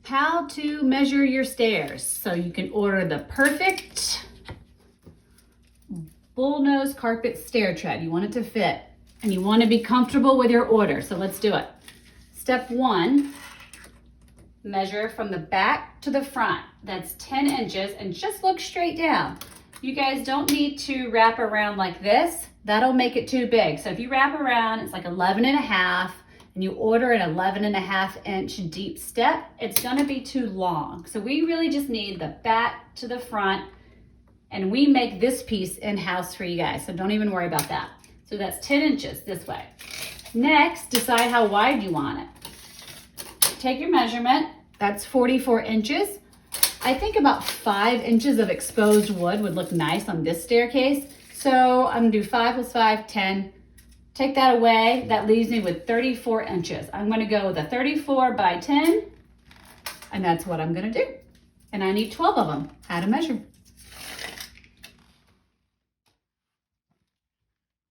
how to measure your stairs. So you can order the perfect bullnose carpet stair tread. You want it to fit and you want to be comfortable with your order. So let's do it. Step 1, measure from the back to the front. That's 10 inches and just look straight down. You guys don't need to wrap around like this. That'll make it too big. So if you wrap around, it's like 11 and a half, and you order an 11 and a half inch deep step, it's gonna be too long. So we really just need the back to the front, and we make this piece in-house for you guys, so don't even worry about that. So that's 10 inches this way. Next, decide how wide you want it. Take your measurement, that's 44 inches. I think about 5 inches of exposed wood would look nice on this staircase. So I'm gonna do 5 plus 5, 10. Take that away, that leaves me with 34 inches. I'm gonna go with a 34 by 10, and that's what I'm gonna do. And I need 12 of them. How to measure.